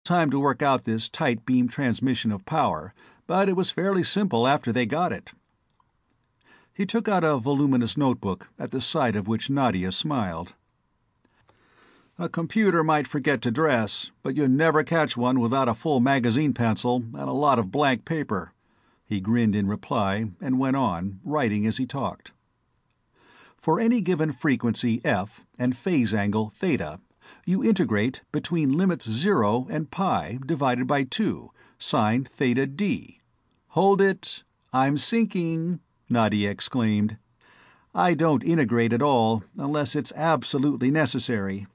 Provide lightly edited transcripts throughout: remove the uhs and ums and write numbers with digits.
time to work out this tight beam transmission of power, but it was fairly simple after they got it." He took out a voluminous notebook, at the sight of which Nadia smiled. "A computer might forget to dress, but you'd never catch one without a full magazine pencil and a lot of blank paper." He grinned in reply and went on, writing as he talked. "For any given frequency f and phase angle theta, you integrate between limits 0 and pi divided by 2, sine theta d." "Hold it! I'm sinking!" Nadia exclaimed. "I don't integrate at all unless it's absolutely necessary.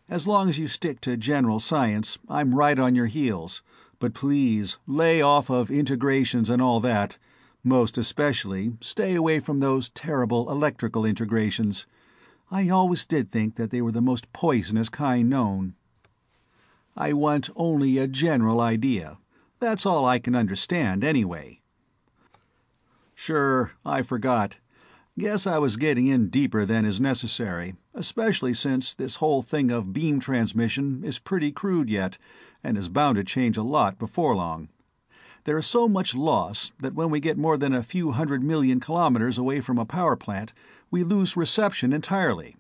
As long as you stick to general science, I'm right on your heels, but please lay off of integrations and all that. Most especially, stay away from those terrible electrical integrations. I always did think that they were the most poisonous kind known. I want only a general idea. That's all I can understand, anyway." "Sure, I forgot. Guess I was getting in deeper than is necessary, especially since this whole thing of beam transmission is pretty crude yet, and is bound to change a lot before long. There is so much loss that when we get more than a few 100 million kilometers away from a power plant, we lose reception entirely.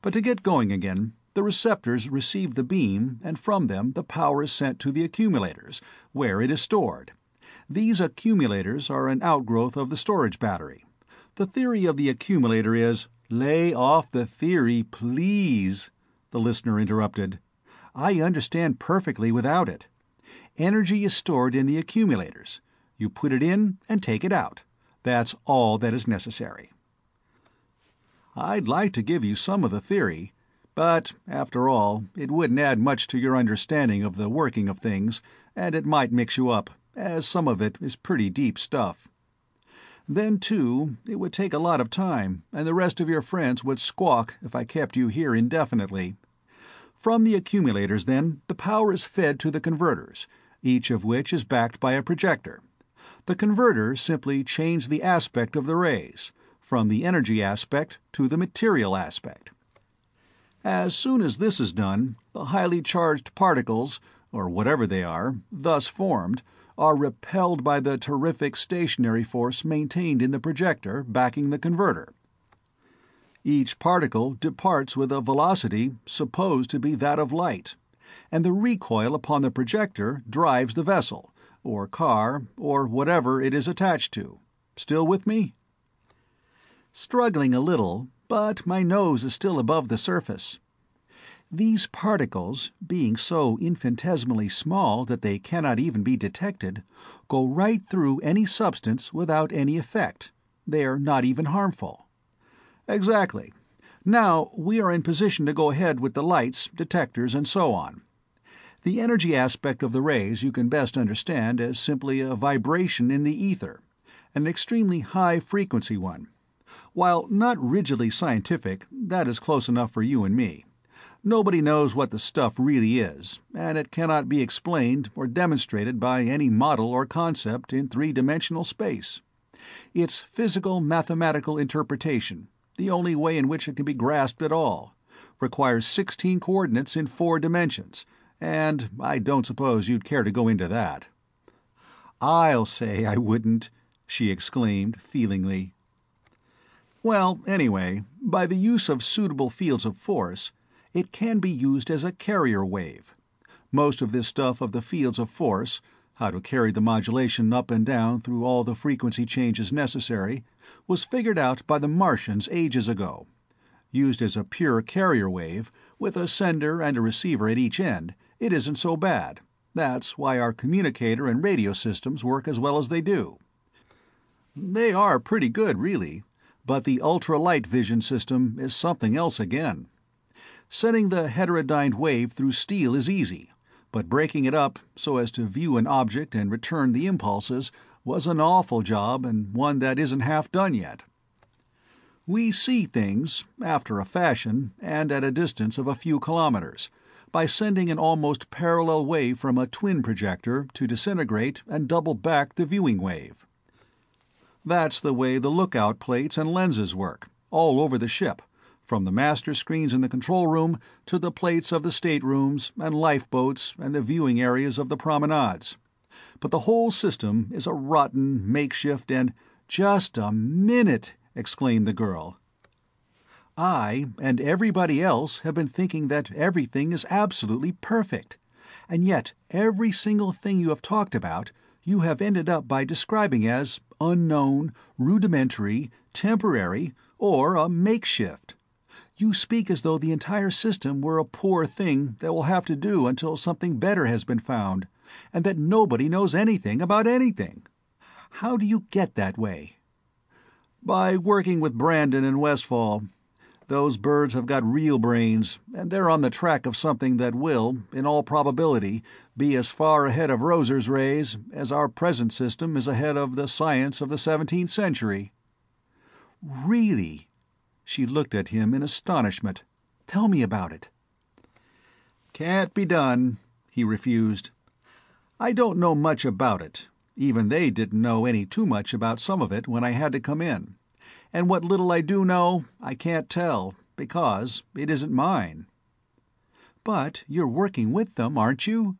But to get going again, the receptors receive the beam, and from them the power is sent to the accumulators, where it is stored. These accumulators are an outgrowth of the storage battery. The theory of the accumulator is—" "Lay off the theory, please," the listener interrupted. "I understand perfectly without it. Energy is stored in the accumulators. You put it in and take it out. That's all that is necessary." "I'd like to give you some of the theory, but, after all, it wouldn't add much to your understanding of the working of things, and it might mix you up, as some of it is pretty deep stuff. Then, too, it would take a lot of time, and the rest of your friends would squawk if I kept you here indefinitely. From the accumulators, then, the power is fed to the converters, each of which is backed by a projector. The converters simply change the aspect of the rays, from the energy aspect to the material aspect. As soon as this is done, the highly charged particles, or whatever they are, thus formed, are repelled by the terrific stationary force maintained in the projector backing the converter. Each particle departs with a velocity supposed to be that of light, and the recoil upon the projector drives the vessel, or car, or whatever it is attached to. Still with me?" "Struggling a little, but my nose is still above the surface. These particles, being so infinitesimally small that they cannot even be detected, go right through any substance without any effect. They are not even harmful." "Exactly. Now we are in position to go ahead with the lights, detectors, and so on. The energy aspect of the rays you can best understand as simply a vibration in the ether, an extremely high-frequency one. While not rigidly scientific, that is close enough for you and me. Nobody knows what the stuff really is, and it cannot be explained or demonstrated by any model or concept in three-dimensional space. Its physical mathematical interpretation, the only way in which it can be grasped at all, requires 16 coordinates in 4 dimensions, and I don't suppose you'd care to go into that." "I'll say I wouldn't," she exclaimed feelingly. "Well, anyway, by the use of suitable fields of force, it can be used as a carrier wave. Most of this stuff of the fields of force, how to carry the modulation up and down through all the frequency changes necessary, was figured out by the Martians ages ago. Used as a pure carrier wave, with a sender and a receiver at each end, it isn't so bad. That's why our communicator and radio systems work as well as they do. They are pretty good, really, but the ultralight vision system is something else again. Sending the heterodyned wave through steel is easy, but breaking it up so as to view an object and return the impulses was an awful job, and one that isn't half done yet. We see things, after a fashion, and at a distance of a few kilometers, by sending an almost parallel wave from a twin projector to disintegrate and double back the viewing wave. That's the way the lookout plates and lenses work, all over the ship, from the master screens in the control room to the plates of the staterooms and lifeboats and the viewing areas of the promenades. But the whole system is a rotten makeshift and— "Just a minute!" exclaimed the girl. "I and everybody else have been thinking that everything is absolutely perfect, and yet every single thing you have talked about you have ended up by describing as unknown, rudimentary, temporary, or a makeshift. You speak as though the entire system were a poor thing that will have to do until something better has been found, and that nobody knows anything about anything. How do you get that way?" "By working with Brandon and Westfall. Those birds have got real brains, and they're on the track of something that will, in all probability, be as far ahead of Roser's rays as our present system is ahead of the science of the 17th century." "Really?" She looked at him in astonishment. "Tell me about it." "Can't be done," he refused. "I don't know much about it. Even they didn't know any too much about some of it when I had to come in. And what little I do know, I can't tell, because it isn't mine." "But you're working with them, aren't you?"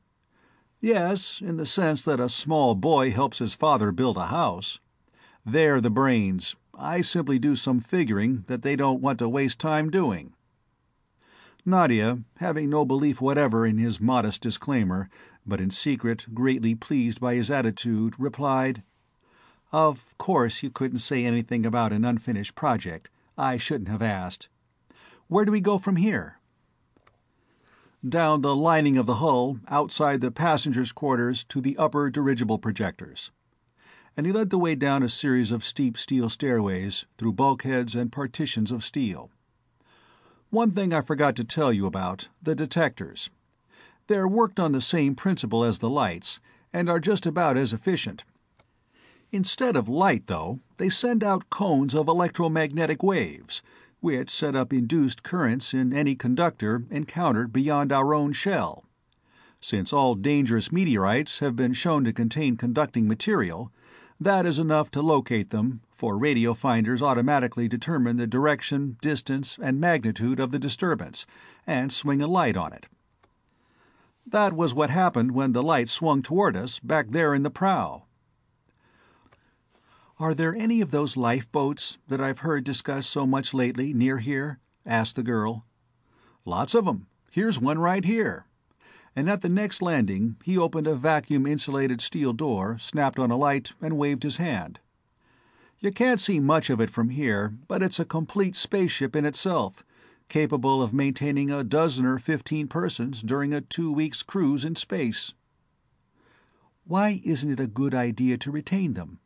"Yes, in the sense that a small boy helps his father build a house. They're the brains. I simply do some figuring that they don't want to waste time doing." Nadia, having no belief whatever in his modest disclaimer, but in secret greatly pleased by his attitude, replied, "Of course you couldn't say anything about an unfinished project. I shouldn't have asked. Where do we go from here?" "Down the lining of the hull, outside the passengers' quarters, to the upper dirigible projectors." And he led the way down a series of steep steel stairways, through bulkheads and partitions of steel. "One thing I forgot to tell you about, the detectors. They're worked on the same principle as the lights, and are just about as efficient. Instead of light, though, they send out cones of electromagnetic waves, which set up induced currents in any conductor encountered beyond our own shell. Since all dangerous meteorites have been shown to contain conducting material, that is enough to locate them, for radio finders automatically determine the direction, distance, and magnitude of the disturbance, and swing a light on it. That was what happened when the light swung toward us back there in the prow." "Are there any of those lifeboats that I've heard discussed so much lately near here?" asked the girl. "Lots of 'em. Here's one right here." And at the next landing he opened a vacuum-insulated steel door, snapped on a light, and waved his hand. "You can't see much of it from here, but it's a complete spaceship in itself, capable of maintaining a dozen or 15 persons during a 2 weeks' cruise in space." "Why isn't it a good idea to retain them?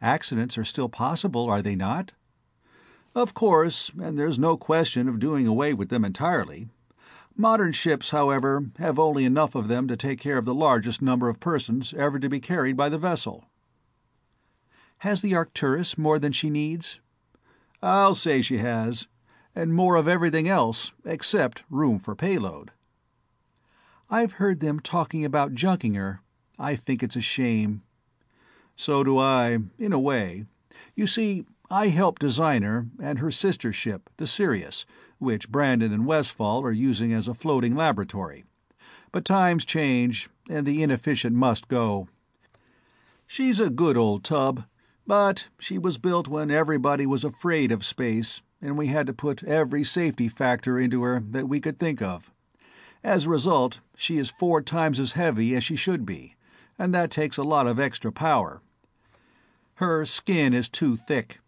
Accidents are still possible, are they not?" "Of course, and there's no question of doing away with them entirely. Modern ships, however, have only enough of them to take care of the largest number of persons ever to be carried by the vessel." "Has the Arcturus more than she needs?" "I'll say she has, and more of everything else except room for payload." "I've heard them talking about junking her. I think it's a shame." "So do I, in a way. You see, I helped design her and her sister ship, the Sirius, which Brandon and Westfall are using as a floating laboratory. But times change, and the inefficient must go. She's a good old tub, but she was built when everybody was afraid of space, and we had to put every safety factor into her that we could think of. As a result, she is 4 times as heavy as she should be, and that takes a lot of extra power. Her skin is too thick.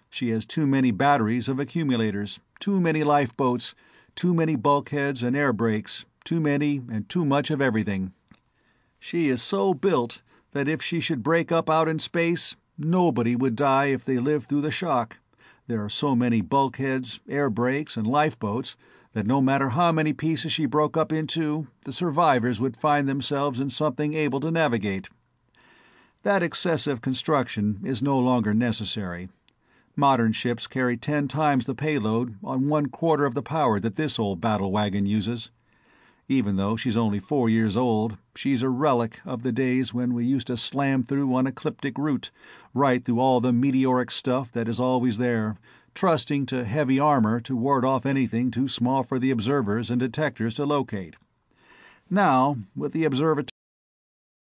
She has too many batteries of accumulators, too many lifeboats, too many bulkheads and air brakes, too many and too much of everything. She is so built that if she should break up out in space, nobody would die if they lived through the shock. There are so many bulkheads, air brakes, and lifeboats that no matter how many pieces she broke up into, the survivors would find themselves in something able to navigate. That excessive construction is no longer necessary. Modern ships carry 10 times the payload on 1/4 of the power that this old battle wagon uses. Even though she's only 4 years old, she's a relic of the days when we used to slam through on ecliptic route, right through all the meteoric stuff that is always there, trusting to heavy armor to ward off anything too small for the observers and detectors to locate. Now, with the observatory